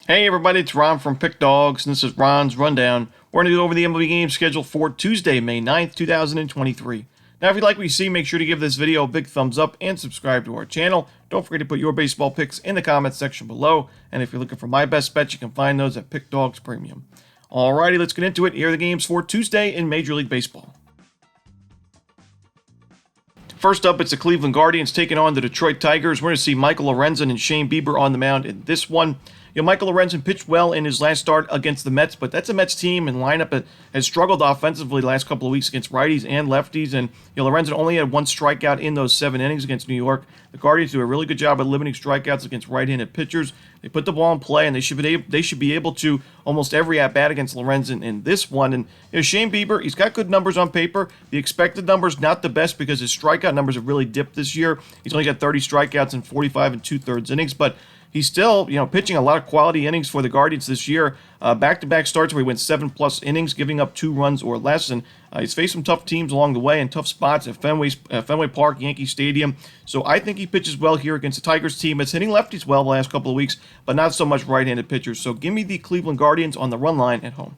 Hey everybody, it's Ron from Pick Dawgz, and this is Ron's Rundown. We're going to go over the MLB game schedule for Tuesday, May 9th, 2023. Now, if you like what you see, make sure to give this video a big thumbs up and subscribe to our channel. Don't forget to put your baseball picks in the comments section below, and if you're looking for my best bets, you can find those at Pick Dawgz Premium. Alrighty, let's get into it. Here are the games for Tuesday in Major League Baseball. First up, it's the Cleveland Guardians taking on the Detroit Tigers. We're going to see Michael Lorenzen and Shane Bieber on the mound in this one. Michael Lorenzen pitched well in his last start against the Mets, but that's a Mets team and lineup that has struggled offensively the last couple of weeks against righties and lefties, and Lorenzen only had one strikeout in those 7 innings against New York. The Guardians do a really good job at limiting strikeouts against right-handed pitchers. They put the ball in play, and they should be able to almost every at-bat against Lorenzen in this one. And Shane Bieber, he's got good numbers on paper. The expected numbers not the best because his strikeout numbers have really dipped this year. He's only got 30 strikeouts in 45 2/3 innings, but he's still, pitching a lot of quality innings for the Guardians this year. Back-to-back starts where he went 7+ innings, giving up 2 runs or less. And he's faced some tough teams along the way and tough spots at Fenway Park, Yankee Stadium. So I think he pitches well here against the Tigers team. It's hitting lefties well the last couple of weeks, but not so much right-handed pitchers. So give me the Cleveland Guardians on the run line at home.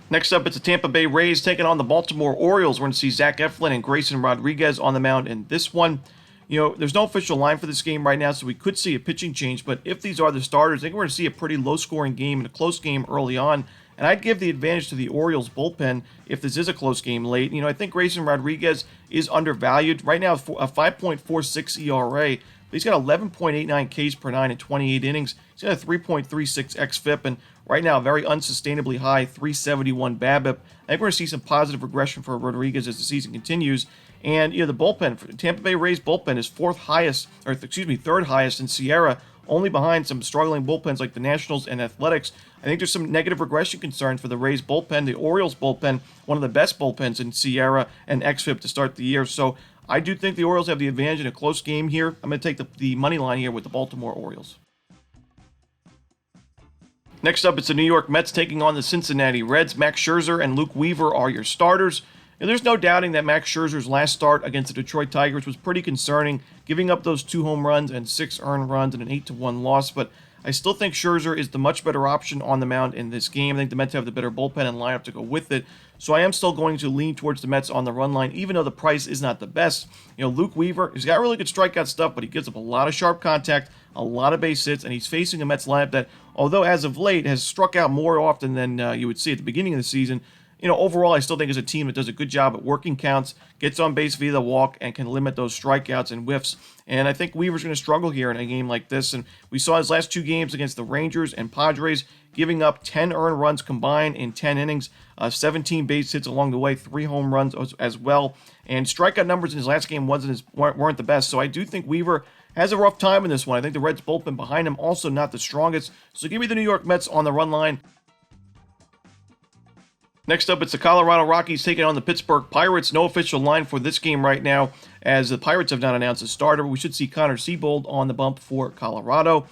Next up, it's the Tampa Bay Rays taking on the Baltimore Orioles. We're going to see Zach Eflin and Grayson Rodriguez on the mound in this one. There's no official line for this game right now, so we could see a pitching change. But if these are the starters, I think we're going to see a pretty low-scoring game and a close game early on. And I'd give the advantage to the Orioles bullpen if this is a close game late. I think Grayson Rodriguez is undervalued. Right now, a 5.46 ERA. He's got 11.89 Ks per 9 in 28 innings. He's got a 3.36 xFIP, and right now a very unsustainably high 371 BABIP. I think we're going to see some positive regression for Rodriguez as the season continues. And the bullpen, for Tampa Bay Rays bullpen is third highest in Sierra, only behind some struggling bullpens like the Nationals and Athletics. I think there's some negative regression concerns for the Rays bullpen. The Orioles bullpen, one of the best bullpens in Sierra and xFIP to start the year. So I do think the Orioles have the advantage in a close game here. I'm going to take the money line here with the Baltimore Orioles. Next up, it's the New York Mets taking on the Cincinnati Reds. Max Scherzer and Luke Weaver are your starters. And there's no doubting that Max Scherzer's last start against the Detroit Tigers was pretty concerning, giving up those 2 home runs and 6 earned runs and an 8-1 loss. But I still think Scherzer is the much better option on the mound in this game. I think the Mets have the better bullpen and lineup to go with it. So I am still going to lean towards the Mets on the run line, even though the price is not the best. Luke Weaver, he's got really good strikeout stuff, but he gives up a lot of sharp contact, a lot of base hits, and he's facing a Mets lineup that, although as of late has struck out more often than you would see at the beginning of the season, overall, I still think it's a team that does a good job at working counts, gets on base via the walk, and can limit those strikeouts and whiffs. And I think Weaver's going to struggle here in a game like this. And we saw his last 2 games against the Rangers and Padres, giving up 10 earned runs combined in 10 innings, 17 base hits along the way, 3 home runs as well. And strikeout numbers in his last game weren't the best. So I do think Weaver has a rough time in this one. I think the Reds bullpen behind him also not the strongest. So give me the New York Mets on the run line. Next up, it's the Colorado Rockies taking on the Pittsburgh Pirates. No official line for this game right now, as the Pirates have not announced a starter. We should see Connor Seabold on the bump for Colorado.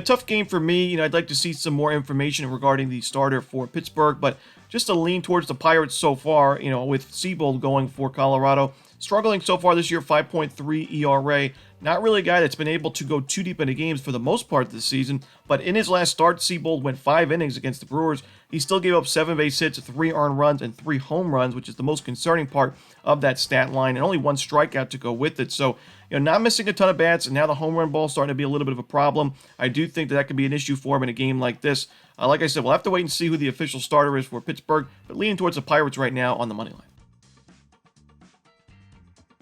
Tough game for me. I'd like to see some more information regarding the starter for Pittsburgh, but just a lean towards the Pirates so far, with Seabold going for Colorado. Struggling so far this year, 5.3 ERA. Not really a guy that's been able to go too deep into games for the most part this season, but in his last start, Seabold went 5 innings against the Brewers. He still gave up 7 base hits, 3 earned runs, and 3 home runs, which is the most concerning part of that stat line, and only 1 strikeout to go with it. So, not missing a ton of bats, and now the home run ball starting to be a little bit of a problem. I do think that could be an issue for him in a game like this. Like I said, we'll have to wait and see who the official starter is for Pittsburgh, but leaning towards the Pirates right now on the money line.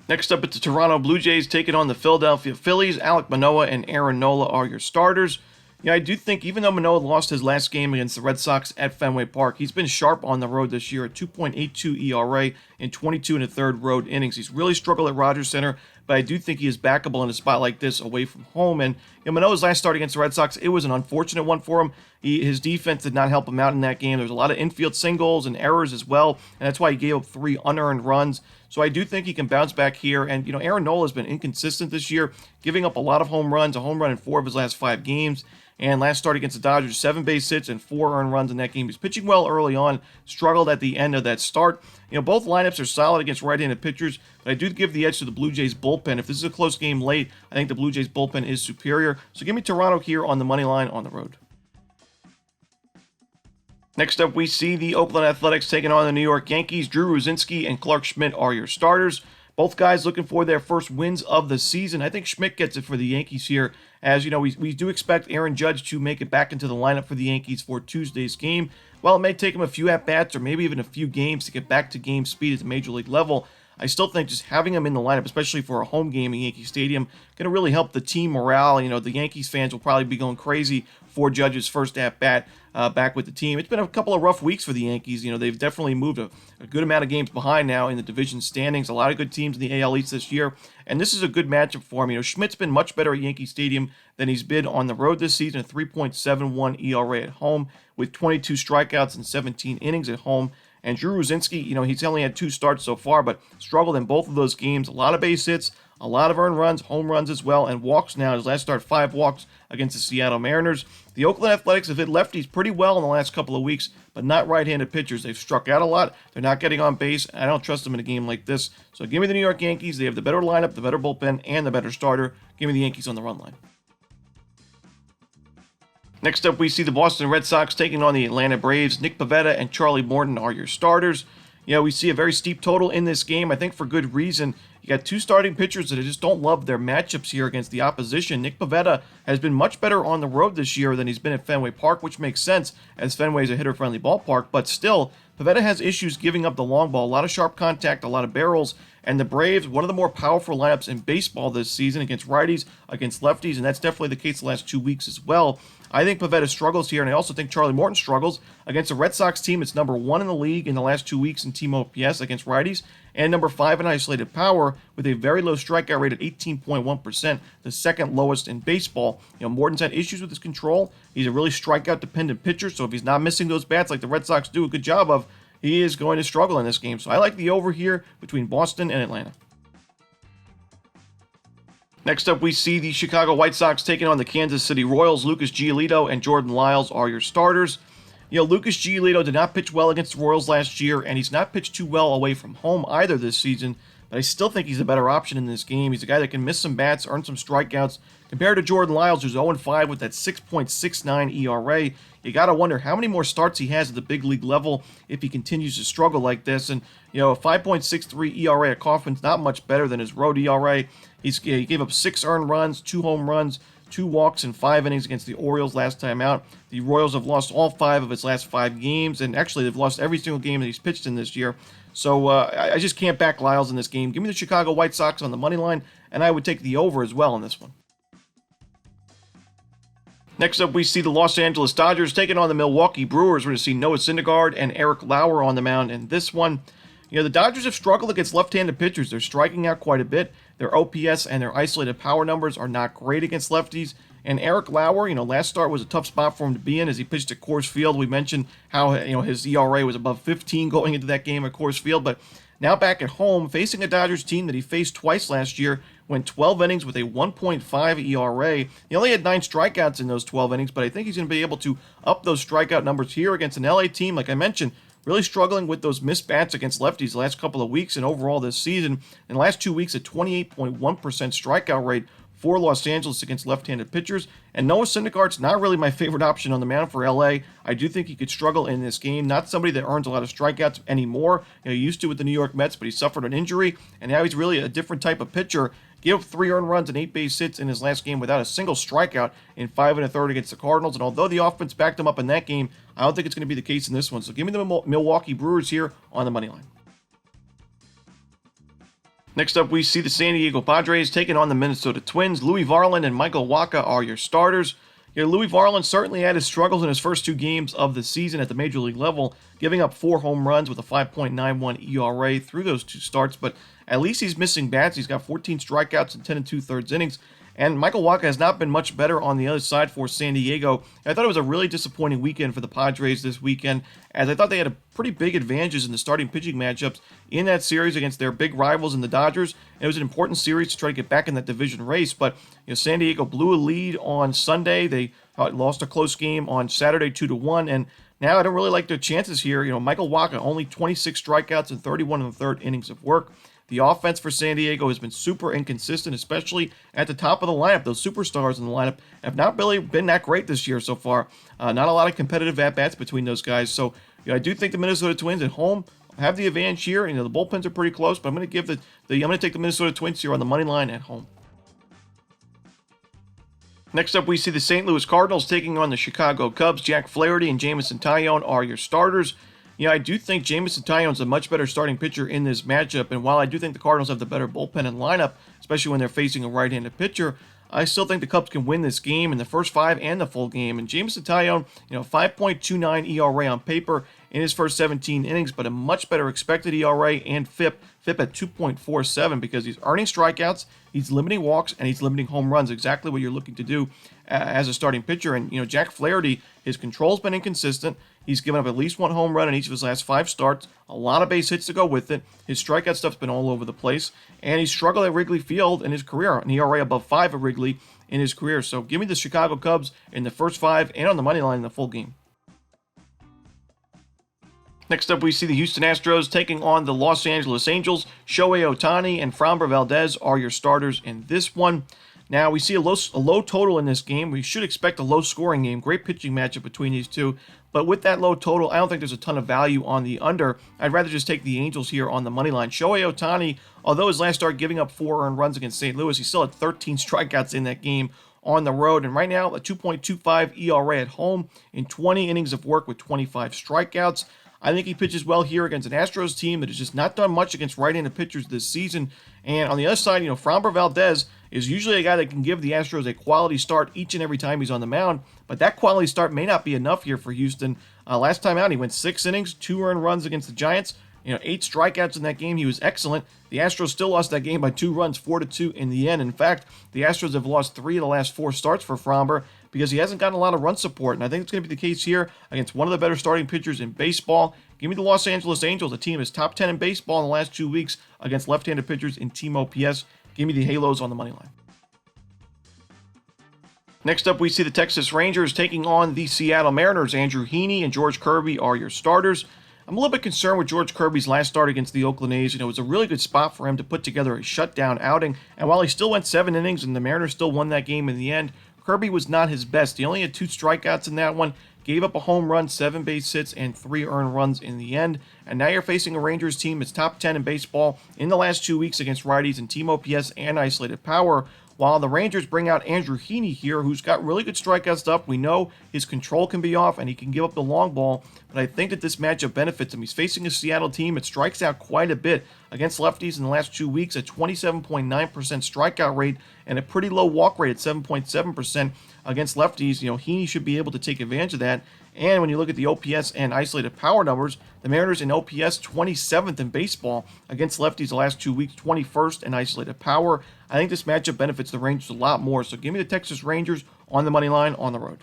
Next up, it's the Toronto Blue Jays taking on the Philadelphia Phillies. Alek Manoah and Aaron Nola are your starters. I do think even though Manoah lost his last game against the Red Sox at Fenway Park, he's been sharp on the road this year at 2.82 ERA in 22 1/3 road innings. He's really struggled at Rogers Center, but I do think he is backable in a spot like this away from home. And Manoah's last start against the Red Sox, it was an unfortunate one for him. His defense did not help him out in that game. There was a lot of infield singles and errors as well, and that's why he gave up 3 unearned runs. So I do think he can bounce back here. And, Aaron Nola has been inconsistent this year, giving up a lot of home runs, a home run in 4 of his last 5 games. And last start against the Dodgers, 7 base hits and 4 earned runs in that game. He's pitching well early on, struggled at the end of that start. Both lineups are solid against right-handed pitchers, but I do give the edge to the Blue Jays bullpen. If this is a close game late, I think the Blue Jays bullpen is superior. So give me Toronto here on the money line on the road. Next up, we see the Oakland Athletics taking on the New York Yankees. Drew Ruzinski and Clark Schmidt are your starters. Both guys looking for their first wins of the season. I think Schmidt gets it for the Yankees here. As you know, we do expect Aaron Judge to make it back into the lineup for the Yankees for Tuesday's game. While it may take him a few at-bats or maybe even a few games to get back to game speed at the major league level, I still think just having him in the lineup, especially for a home game in Yankee Stadium, going to really help the team morale. The Yankees fans will probably be going crazy for Judge's first at-bat back with the team. It's been a couple of rough weeks for the Yankees. They've definitely moved a good amount of games behind now in the division standings. A lot of good teams in the AL East this year, and this is a good matchup for him. Schmidt's been much better at Yankee Stadium than he's been on the road this season, a 3.71 ERA at home with 22 strikeouts and 17 innings at home. And Drew Ruzinski, he's only had 2 starts so far, but struggled in both of those games. A lot of base hits, a lot of earned runs, home runs as well, and walks now. His last start, 5 walks against the Seattle Mariners. The Oakland Athletics have hit lefties pretty well in the last couple of weeks, but not right-handed pitchers. They've struck out a lot. They're not getting on base. I don't trust them in a game like this. So give me the New York Yankees. They have the better lineup, the better bullpen, and the better starter. Give me the Yankees on the run line. Next up, we see the Boston Red Sox taking on the Atlanta Braves. Nick Pivetta and Charlie Morton are your starters. We see a very steep total in this game, I think for good reason. You got 2 starting pitchers that I just don't love their matchups here against the opposition. Nick Pivetta has been much better on the road this year than he's been at Fenway Park, which makes sense as Fenway is a hitter-friendly ballpark. But still, Pivetta has issues giving up the long ball, a lot of sharp contact, a lot of barrels. And the Braves, one of the more powerful lineups in baseball this season against righties, against lefties, and that's definitely the case the last 2 weeks as well. I think Pivetta struggles here, and I also think Charlie Morton struggles against a Red Sox team that's number 1 in the league in the last 2 weeks in team OPS against righties, and number 5 in isolated power with a very low strikeout rate at 18.1%, the second lowest in baseball. Morton's had issues with his control. He's a really strikeout-dependent pitcher, so if he's not missing those bats like the Red Sox do a good job of, he is going to struggle in this game. So I like the over here between Boston and Atlanta. Next up, we see the Chicago White Sox taking on the Kansas City Royals. Lucas Giolito and Jordan Lyles are your starters. Lucas Giolito did not pitch well against the Royals last year, and he's not pitched too well away from home either this season. But I still think he's a better option in this game. He's a guy that can miss some bats, earn some strikeouts, compared to Jordan Lyles, who's 0-5 with that 6.69 ERA. You got to wonder how many more starts he has at the big league level if he continues to struggle like this. And, a 5.63 ERA at Kauffman's not much better than his road ERA. He gave up 6 earned runs, 2 home runs, 2 walks in 5 innings against the Orioles last time out. The Royals have lost all 5 of its last 5 games, and actually they've lost every single game that he's pitched in this year. So I just can't back Lyles in this game. Give me the Chicago White Sox on the money line, and I would take the over as well in this one. Next up, we see the Los Angeles Dodgers taking on the Milwaukee Brewers. We're going to see Noah Syndergaard and Eric Lauer on the mound in this one. The Dodgers have struggled against left-handed pitchers. They're striking out quite a bit. Their OPS and their isolated power numbers are not great against lefties. And Eric Lauer, last start was a tough spot for him to be in as he pitched at Coors Field. We mentioned how, his ERA was above 15 going into that game at Coors Field. But now back at home, facing a Dodgers team that he faced twice last year, went 12 innings with a 1.5 ERA. He only had 9 strikeouts in those 12 innings, but I think he's going to be able to up those strikeout numbers here against an LA team, like I mentioned, really struggling with those missed bats against lefties the last couple of weeks and overall this season. In the last 2 weeks, a 28.1% strikeout rate for Los Angeles against left-handed pitchers. And Noah Syndergaard's not really my favorite option on the mound for LA. I do think he could struggle in this game. Not somebody that earns a lot of strikeouts anymore. He used to with the New York Mets, but he suffered an injury, and now he's really a different type of pitcher. Gave up 3 earned runs and 8 base hits in his last game without a single strikeout in 5 1/3 against the Cardinals. And although the offense backed him up in that game, I don't think it's going to be the case in this one. So give me the Milwaukee Brewers here on the money line. Next up, we see the San Diego Padres taking on the Minnesota Twins. Louis Varland and Michael Wacha are your starters. Louis Varland certainly had his struggles in his first 2 games of the season at the major league level, giving up 4 home runs with a 5.91 ERA through those 2 starts, but at least he's missing bats. He's got 14 strikeouts in 10 2/3 innings. And Michael Wacha has not been much better on the other side for San Diego. I thought it was a really disappointing weekend for the Padres this weekend, as I thought they had a pretty big advantages in the starting pitching matchups in that series against their big rivals in the Dodgers. It was an important series to try to get back in that division race, but San Diego blew a lead on Sunday. They lost a close game on Saturday 2-1, and Now, I don't really like their chances here. Michael Wacha, only 26 strikeouts and 31 in the third innings of work. The offense for San Diego has been super inconsistent, especially at the top of the lineup. Those superstars in the lineup have not really been that great this year so far. Not a lot of competitive at-bats between those guys. So, I do think the Minnesota Twins at home have the advantage here. The bullpens are pretty close, but I'm going to take the Minnesota Twins here on the money line at home. Next up, we see the St. Louis Cardinals taking on the Chicago Cubs. Jack Flaherty and Jameson Taillon are your starters. I do think Jameson Taillon is a much better starting pitcher in this matchup, and while I do think the Cardinals have the better bullpen and lineup, especially when they're facing a right-handed pitcher, I still think the Cubs can win this game in the first 5 and the full game. And Jameson Taillon, 5.29 ERA on paper in his first 17 innings, but a much better expected ERA and FIP at 2.47 because he's earning strikeouts, he's limiting walks, and he's limiting home runs, exactly what you're looking to do as a starting pitcher. And, Jack Flaherty, his control's been inconsistent. He's given up at least 1 home run in each of his last 5 starts, a lot of base hits to go with it. His strikeout stuff's been all over the place, and he's struggled at Wrigley Field in his career, an ERA above 5 at Wrigley in his career. So give me the Chicago Cubs in the first 5 and on the money line in the full game. Next up, we see the Houston Astros taking on the Los Angeles Angels. Shohei Ohtani and Framber Valdez are your starters in this one. Now, we see a low total in this game. We should expect a low-scoring game. Great pitching matchup between these two. But with that low total, I don't think there's a ton of value on the under. I'd rather just take the Angels here on the money line. Shohei Ohtani, although his last start giving up 4 earned runs against St. Louis, he still had 13 strikeouts in that game on the road. And right now, a 2.25 ERA at home in 20 innings of work with 25 strikeouts. I think he pitches well here against an Astros team that has just not done much against right-handed pitchers this season. And on the other side, Framber Valdez is usually a guy that can give the Astros a quality start each and every time he's on the mound. But that quality start may not be enough here for Houston. Last time out, he went 6 innings, 2 earned runs against the Giants. 8 strikeouts in that game. He was excellent. The Astros still lost that game by 2 runs, 4-2 in the end. In fact, the Astros have lost 3 of the last 4 starts for Framber because he hasn't gotten a lot of run support. And I think it's going to be the case here against one of the better starting pitchers in baseball. Give me the Los Angeles Angels. The team is top 10 in baseball in the last 2 weeks against left-handed pitchers in team OPS. Give me the Halos on the money line. Next up, we see the Texas Rangers taking on the Seattle Mariners. Andrew Heaney and George Kirby are your starters. I'm a little bit concerned with George Kirby's last start against the Oakland A's. It was a really good spot for him to put together a shutdown outing. And while he still went 7 innings and the Mariners still won that game in the end, Kirby was not his best. He only had 2 strikeouts in that one, gave up a home run, 7 base hits, and 3 earned runs in the end. And now you're facing a Rangers team that's top 10 in baseball in the last 2 weeks against righties in team OPS and isolated power. While the Rangers bring out Andrew Heaney here, who's got really good strikeout stuff. We know his control can be off and he can give up the long ball, but I think that this matchup benefits him. He's facing a Seattle team that strikes out quite a bit against lefties in the last 2 weeks, a 27.9% strikeout rate and a pretty low walk rate at 7.7% against lefties. Heaney should be able to take advantage of that. And when you look at the OPS and isolated power numbers, the Mariners in OPS 27th in baseball against lefties the last 2 weeks, 21st in isolated power. I think this matchup benefits the Rangers a lot more. So give me the Texas Rangers on the money line on the road.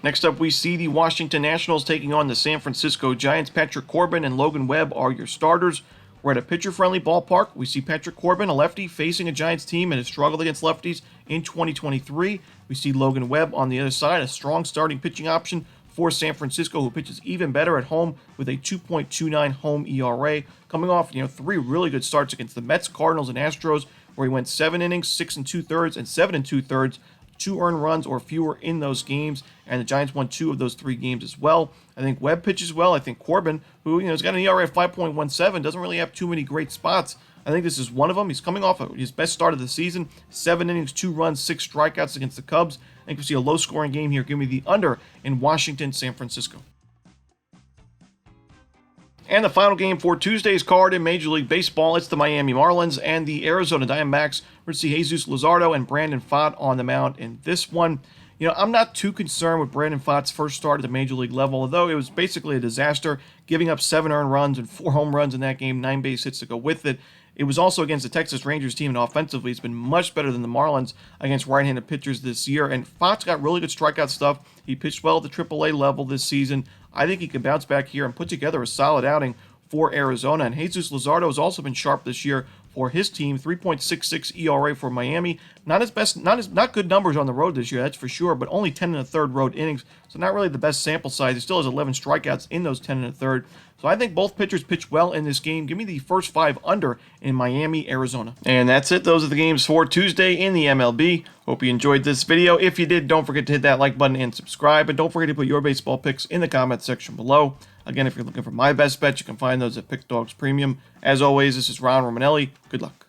Next up, we see the Washington Nationals taking on the San Francisco Giants. Patrick Corbin and Logan Webb are your starters. We're at a pitcher-friendly ballpark. We see Patrick Corbin, a lefty, facing a Giants team that has struggled against lefties in 2023. We see Logan Webb on the other side, a strong starting pitching option for San Francisco, who pitches even better at home with a 2.29 home ERA, coming off 3 really good starts against the Mets, Cardinals, and Astros, where he went 7 innings, 6 2/3, and 7 2/3. 2 earned runs or fewer in those games, and the Giants won 2 of those 3 games as well. I think Webb pitches well. I think Corbin, who has got an ERA of 5.17, doesn't really have too many great spots. I think this is one of them. He's coming off of his best start of the season, 7 innings, 2 runs, 6 strikeouts against the Cubs. I think we see a low-scoring game here. Give me the under in Washington, San Francisco. And the final game for Tuesday's card in Major League Baseball, it's the Miami Marlins and the Arizona Diamondbacks. We're going to see Jesus Luzardo and Brandon Pfaadt on the mound in this one. I'm not too concerned with Brandon Pfaadt's first start at the Major League level, although it was basically a disaster, giving up 7 earned runs and 4 home runs in that game, 9 base hits to go with it. It was also against the Texas Rangers team, and offensively, it's been much better than the Marlins against right-handed pitchers this year. And Pfaadt's got really good strikeout stuff. He pitched well at the AAA level this season. I think he can bounce back here and put together a solid outing for Arizona. And Jesus Luzardo has also been sharp this year, for his team. 3.66 ERA for Miami. Not good numbers on the road this year, that's for sure, but only 10 1/3 road innings, so not really the best sample size. He still has 11 strikeouts in those 10 1/3. So I think both pitchers pitch well in this game. Give me the first 5 under in Miami, Arizona. And that's it. Those are the games for Tuesday in the MLB. Hope you enjoyed this video. If you did, don't forget to hit that like button and subscribe. And don't forget to put your baseball picks in the comment section below. Again, if you're looking for my best bets, you can find those at Pick Dawgz Premium. As always, this is Ron Romanelli. Good luck.